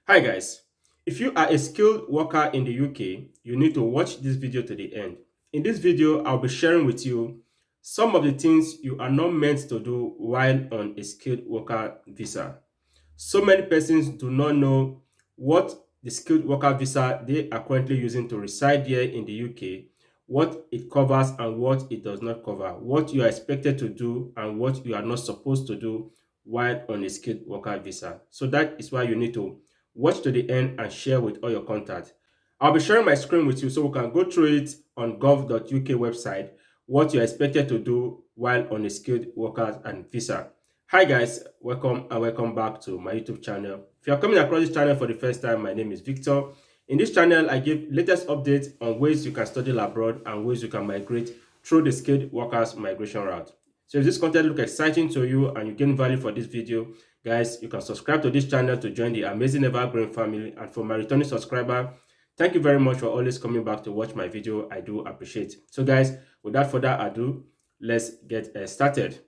Hi guys, if you are a skilled worker in the UK, you need to watch this video to the end. In this video, I'll be sharing with you some of the things you are not meant to do while on a skilled worker visa. So many persons do not know what the skilled worker visa they are currently using to reside here in the UK, what it covers and what it does not cover, what you are expected to do and what you are not supposed to do while on a skilled worker visa. So that is why you need to watch to the end and share with all your contacts. I'll be sharing my screen with you so we can go through it on gov.uk website, what you're expected to do while on a skilled worker and visa. Hi guys, welcome and welcome back to my YouTube channel. If you are coming across this channel for the first time, my name is Victor. In this channel, I give latest updates on ways you can study abroad and ways you can migrate through the skilled workers migration route. So if this content looks exciting to you and you gain value for this video, guys, you can subscribe to this channel to join the amazing ever-growing family. And for my returning subscriber, thank you very much for always coming back to watch my video. I do appreciate. So guys, without further ado, let's get started.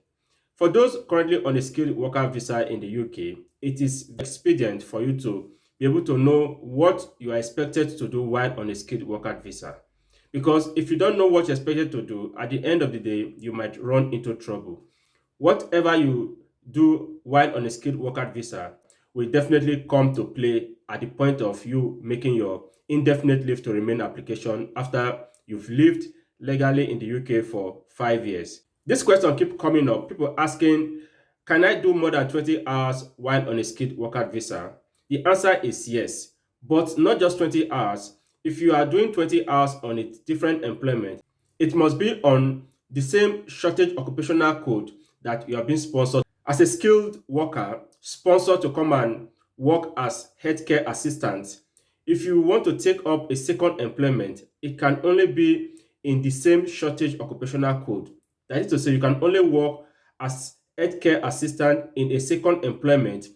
For those currently on a skilled worker visa in the UK, it is expedient for you to be able to know what you are expected to do while on a skilled worker visa. Because if you don't know what you're expected to do, at the end of the day, you might run into trouble. Whatever you do while on a skilled worker visa will definitely come to play at the point of you making your indefinite leave to remain application after you've lived legally in the UK for 5 years. This question keep coming up. People asking, can I do more than 20 hours while on a skilled worker visa? The answer is yes, but not just 20 hours. If you are doing 20 hours on a different employment, it must be on the same shortage occupational code that you are being sponsored as a skilled worker, sponsored to come and work as healthcare assistant. If you want to take up a second employment, it can only be in the same shortage occupational code. That is to say, you can only work as healthcare assistant in a second employment,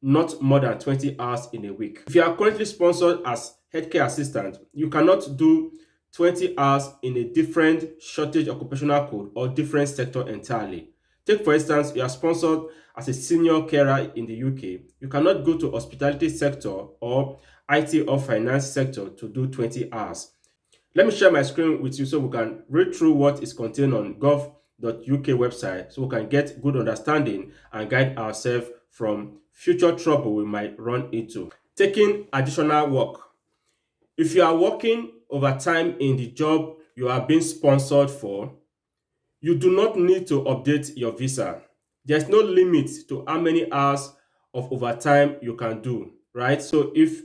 not more than 20 hours in a week. If you are currently sponsored as healthcare assistant, you cannot do 20 hours in a different shortage occupational code or different sector entirely. Take for instance, you are sponsored as a senior carer in the UK. You cannot go to hospitality sector or IT or finance sector to do 20 hours. Let me share my screen with you so we can read through what is contained on gov.uk website so we can get good understanding and guide ourselves from future trouble we might run into. Taking additional work. If you are working overtime in the job you are being sponsored for, you do not need to update your visa. There's no limit to how many hours of overtime you can do, right? So if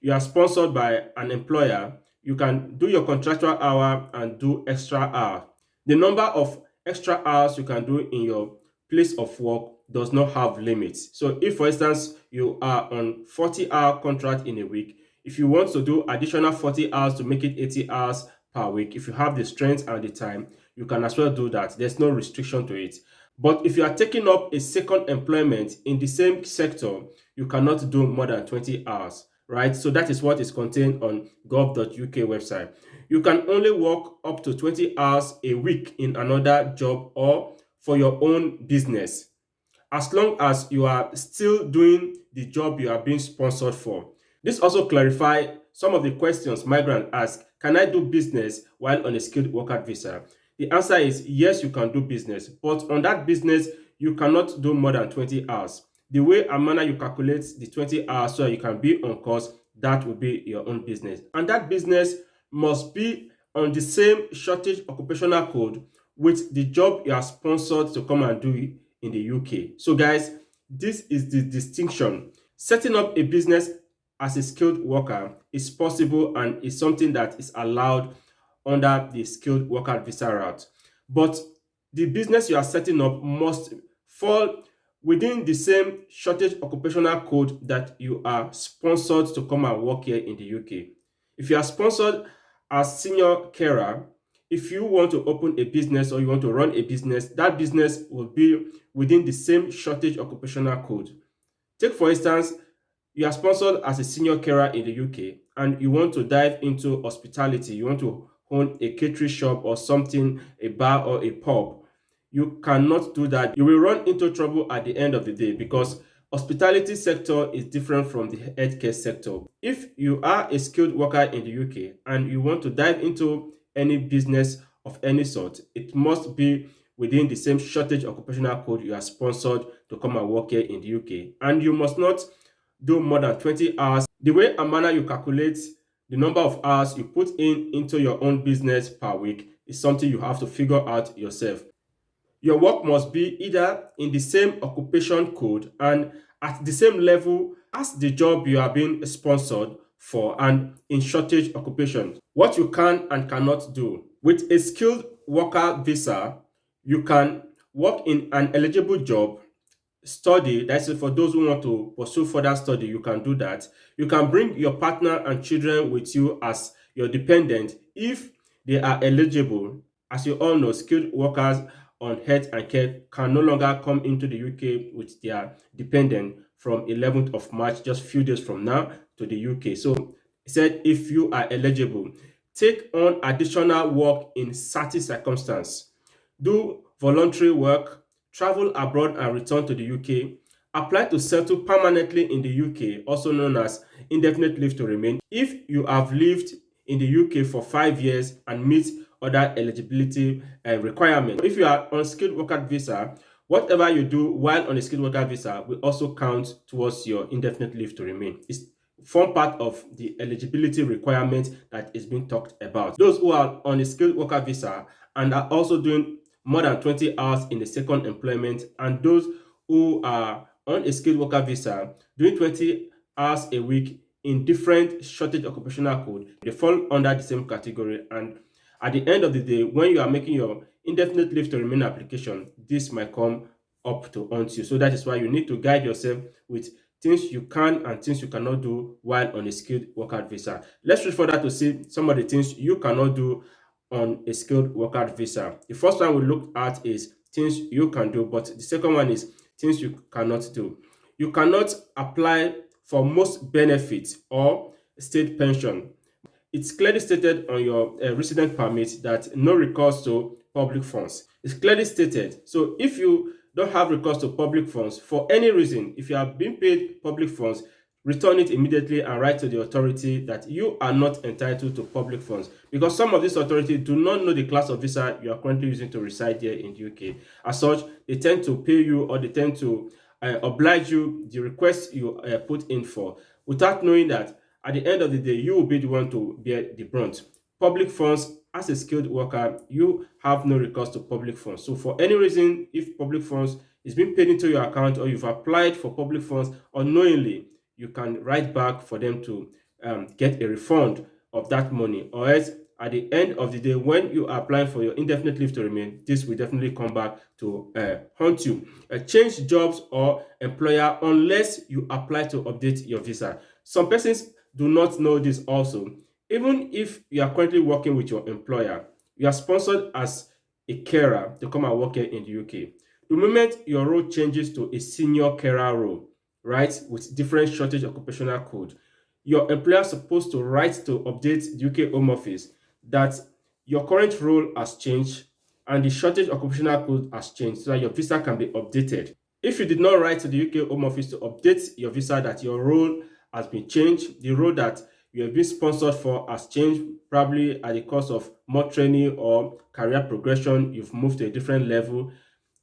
you are sponsored by an employer, you can do your contractual hour and do extra hour. The number of extra hours you can do in your place of work does not have limits. So if, for instance, you are on 40-hour contract in a week, if you want to do additional 40 hours to make it 80 hours per week, if you have the strength and the time, you can as well do that. There's no restriction to it. But if you are taking up a second employment in the same sector, you cannot do more than 20 hours, right? So that is what is contained on gov.uk website. You can only work up to 20 hours a week in another job or for your own business, as long as you are still doing the job you are being sponsored for. This also clarifies some of the questions migrants ask. Can I do business while on a skilled worker visa? The answer is yes, you can do business, but on that business, you cannot do more than 20 hours. The way and manner you calculate the 20 hours so you can be on course, that will be your own business. And that business must be on the same shortage occupational code with the job you are sponsored to come and do in the UK. So guys, this is the distinction. Setting up a business as a skilled worker is possible and is something that is allowed under the skilled worker visa route. But the business you are setting up must fall within the same shortage occupational code that you are sponsored to come and work here in the UK. If you are sponsored as senior carer, if you want to open a business or you want to run a business, that business will be within the same shortage occupational code. Take for instance, you are sponsored as a senior carer in the UK and you want to dive into hospitality, you want to own a catering shop or something, a bar or a pub. You cannot do that. You will run into trouble at the end of the day because Hospitality sector is different from the healthcare sector. If you are a skilled worker in the UK and you want to dive into any business of any sort, it must be within the same shortage occupational code you are sponsored to come and work here in the UK. And you must not do more than 20 hours. The way and manner you calculate the number of hours you put in into your own business per week is something you have to figure out yourself. Your work must be either in the same occupation code and at the same level as the job you are being sponsored for and in shortage occupations. What you can and cannot do. With a skilled worker visa, you can work in an eligible job, study, that's it for those who want to pursue further study, you can do that. You can bring your partner and children with you as your dependent if they are eligible. As you all know, skilled workers on health and care can no longer come into the UK with their dependent from 11th of March, just few days from now, to the UK. So he said if you are eligible, take on additional work in certain circumstances, do voluntary work, travel abroad and return to the UK, apply to settle permanently in the UK, also known as indefinite leave to remain, if you have lived in the UK for 5 years and meet other eligibility requirements. If you are on skilled worker visa, whatever you do while on a skilled worker visa will also count towards your indefinite leave to remain. It's form part of the eligibility requirement that is being talked about. Those who are on a skilled worker visa and are also doing more than 20 hours in the second employment, and those who are on a skilled worker visa doing 20 hours a week in different shortage occupational code, they fall under the same category. And at the end of the day, when you are making your indefinite leave to remain application, this might come up to haunt you. So that is why you need to guide yourself with things you can and things you cannot do while on a skilled worker visa. Let's read further to see some of the things you cannot do on a skilled worker visa. The first one we look at is things you can do, but the second one is things you cannot do. You cannot apply for most benefits or state pension. It's clearly stated on your resident permit that no recourse to public funds. It's clearly stated. So if you don't have recourse to public funds for any reason, if you are being paid public funds, return it immediately and write to the authority that you are not entitled to public funds, because some of these authorities do not know the class of visa you are currently using to reside here in the UK. As such, they tend to pay you or they tend to oblige you the request you put in for, without knowing that at the end of the day, you will be the one to bear the brunt. Public funds, as a skilled worker, you have no recourse to public funds. So for any reason, if public funds is being paid into your account or you've applied for public funds unknowingly, you can write back for them to get a refund of that money. Or else, at the end of the day, when you are applying for your indefinite leave to remain, this will definitely come back to haunt you. Change jobs or employer unless you apply to update your visa. Some persons do not know this also. Even if you are currently working with your employer, you are sponsored as a carer to come and work here in the UK. The moment your role changes to a senior carer role, right, with different shortage occupational code, your employer is supposed to write to update the UK Home Office that your current role has changed and the shortage occupational code has changed so that your visa can be updated. If you did not write to the UK Home Office to update your visa that your role has been changed, the role that you have been sponsored for has changed, probably at the cost of more training or career progression, you've moved to a different level,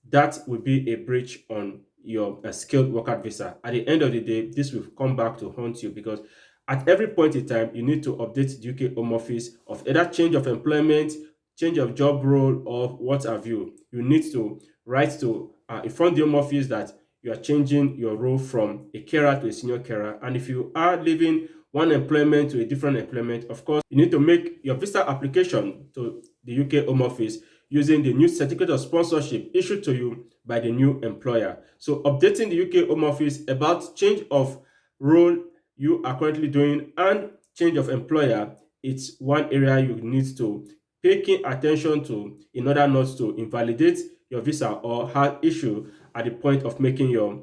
that will be a breach on your skilled worker visa. At the end of the day, this will come back to haunt you, because at every point in time, you need to update the UK Home Office of either change of employment, change of job role, or what have you. You need to write to inform the Home Office that you are changing your role from a carer to a senior carer. And if you are leaving one employment to a different employment, of course, you need to make your visa application to the UK Home Office using the new certificate of sponsorship issued to you by the new employer. So updating the UK Home Office about change of role you are currently doing and change of employer, it's one area you need to pay keen attention to in order not to invalidate your visa or have issue at the point of making your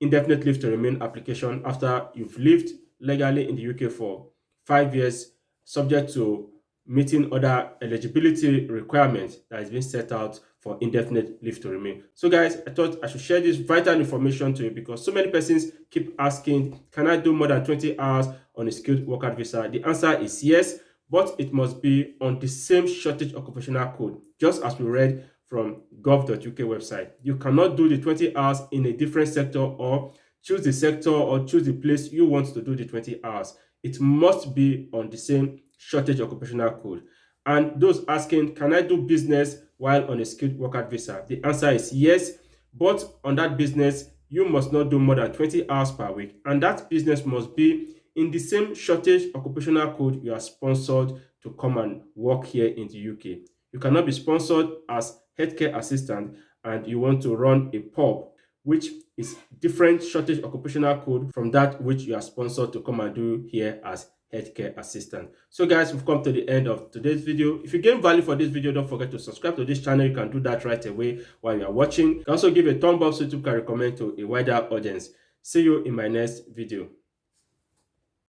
indefinite leave to remain application after you've lived legally in the UK for 5 years, subject to meeting other eligibility requirements that has been set out for indefinite leave to remain. So guys, I thought I should share this vital information to you because so many persons keep asking, can I do more than 20 hours on a skilled worker visa? The answer is yes, but it must be on the same shortage occupational code, just as we read from gov.uk website. You cannot do the 20 hours in a different sector or choose the sector or choose the place you want to do the 20 hours. It must be on the same shortage occupational code. And those asking, can I do business while on a skilled worker visa? The answer is yes, but on that business, you must not do more than 20 hours per week. And that business must be in the same shortage occupational code you are sponsored to come and work here in the UK. You cannot be sponsored as healthcare assistant and you want to run a pub, which is different shortage occupational code from that which you are sponsored to come and do here as healthcare assistant. So guys, we've come to the end of today's video. If you gain value for this video, don't forget to subscribe to this channel. You can do that right away while you are watching. You can also give a thumb up so YouTube can recommend to a wider audience. See you in my next video.